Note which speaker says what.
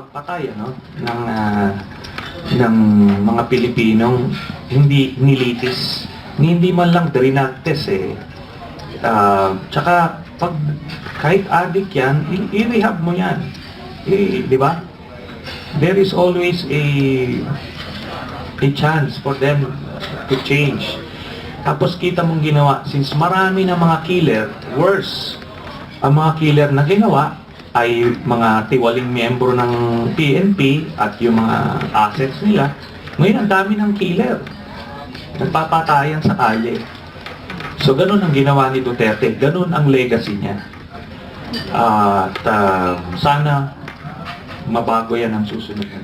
Speaker 1: pagpatay ng mga Pilipinong hindi nilitis, hindi man lang drinantes tsaka pag kahit addict yan, i-rehab mo yan. Di ba? There is always a chance for them to change. Tapos kita mong ginawa, since marami na mga killer, worse, ang mga killer na ginawa ay mga tiwaling miyembro ng PNP at yung mga assets nila. Ngayon, ang dami ng killer. Nagpapatayan sa kalye. So, ganun ang ginawa ni Duterte. Ganun ang legacy niya. At sana mabago yan ang susunod na